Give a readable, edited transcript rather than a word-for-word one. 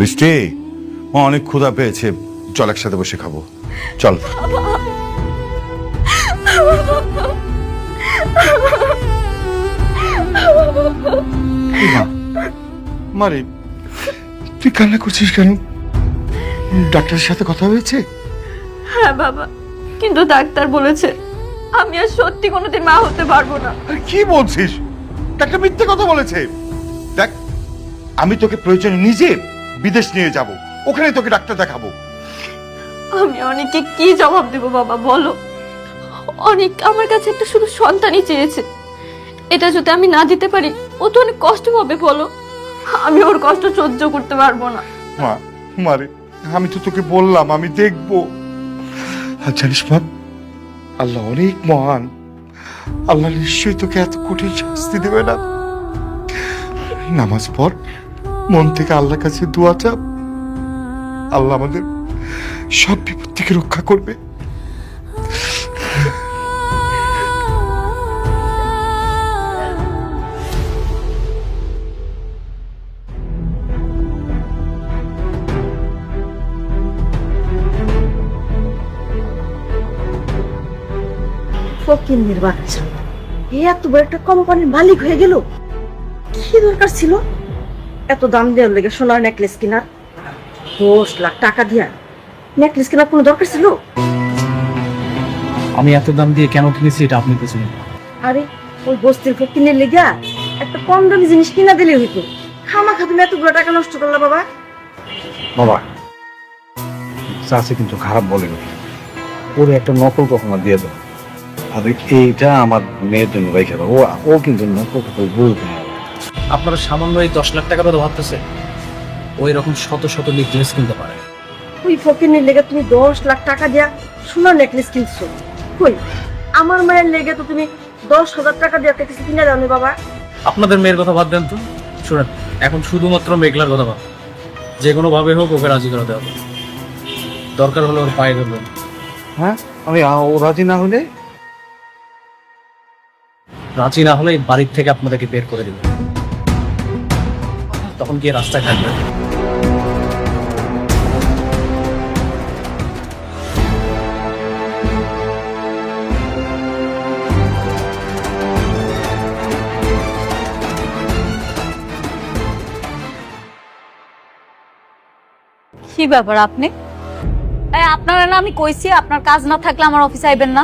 বৃষ্টি, ও অনেক ক্ষুধা পেয়েছে, চল একসাথে বসে খাবো, চল। মারে, তুই কান্না করছিস কেন? ডাক্তারের সাথে কথা হয়েছে? হ্যাঁ বাবা, কিন্তু ডাক্তার বলেছে আমি আর সত্যি কোনোদিন মা হতে পারবো না। আরে কি বলছিস? ডাক্তার মিথ্যে কথা বলেছে। দেখ, আমি তোকে প্রয়োজনে নিজে বিদেশ নিয়ে যাব, ওখানে তোকে ডাক্তার দেখাবো। আমি অনেককে কি জবাব দেবো বাবা বলো? অনেক আমার কাছে একটা শুধু সন্তানই চেয়েছে, এটা যদি আমি না দিতে পারি ও তো অনেক কষ্ট পাবে বলো। আমি ওর কষ্ট সহ্য করতে পারবো না। মা, মারে, আমি তো তোকে বললাম আমি দেখবো। আর জানিস মা, আল্লাহ অনেক মহান, আল্লাহ নিশ্চয়ই তোকে এত কঠিন শাস্তি দেবে না। নামাজ পড়, মন থেকে আল্লাহর কাছে দোয়া চাপ, আল্লাহ আমাদের সব বিপদ থেকে রক্ষা করবে। ফকিন্নির বাচ্চা, এত বড় একটা কোম্পানির মালিক হয়ে গেল। কি দরকার ছিল এত দাম দেওয়ার লেগে সোনার নেকলেস কেনার? 10 লাখ টাকা দিয়া নেকলেস কেনার কোনো দরকার ছিল? আমি এত দাম দিয়ে কেন কিনেছি এটা আপনি বুঝুন। আরে ওই বস্তির ফকিন্নির লেগা একটা কম দামি জিনিস কিনা দিলে হইতো। খামাখা তুমি এত বড় টাকা নষ্ট করলা বাবা। বাবা, চাষি কিন্তু খারাপ বলেনি, ওরে একটা নকল কখনো দিয়ে দাও। আর এইটা আমার মেয়ের জন্য রেখে দাও, ও কিন্তু নকল কখনো বুঝবে না। আপনারা সামান্য এই 10 লাখ টাকার কথা ভাবতেছে, ওই রকম শত শত নেকলেস কিনতে পারে। ওই ফকিন্নির লেগে তুমি 10 লাখ টাকা দিয়া সোনার নেকলেস কিনছো। কই আমার মায়ের লেগে তো তুমি 10,000 টাকা দিয়ে একটা কিছু কিনে দাও নি বাবা। আপনাদের মেয়ের কথা বাদ দেন তো, শুনেন, এখন শুধুমাত্র মেঘলার কথা ভাব। যে কোনো ভাবে হোক ওকে রাজি করাতে হবে, দরকার হলে ওর পায়ে ধরবেন। হ্যাঁ, আমি ও রাজি না হলে? রাজি না হলে এই বাড়ির থেকে আপনাদেরকে বের করে দেবে, তখন গিয়ে রাস্তায় থাকবে। কি ব্যাপার আপনি? আপনারা না আমি কইছি আপনার কাজ না থাকলে আমার অফিসে আইবেন না।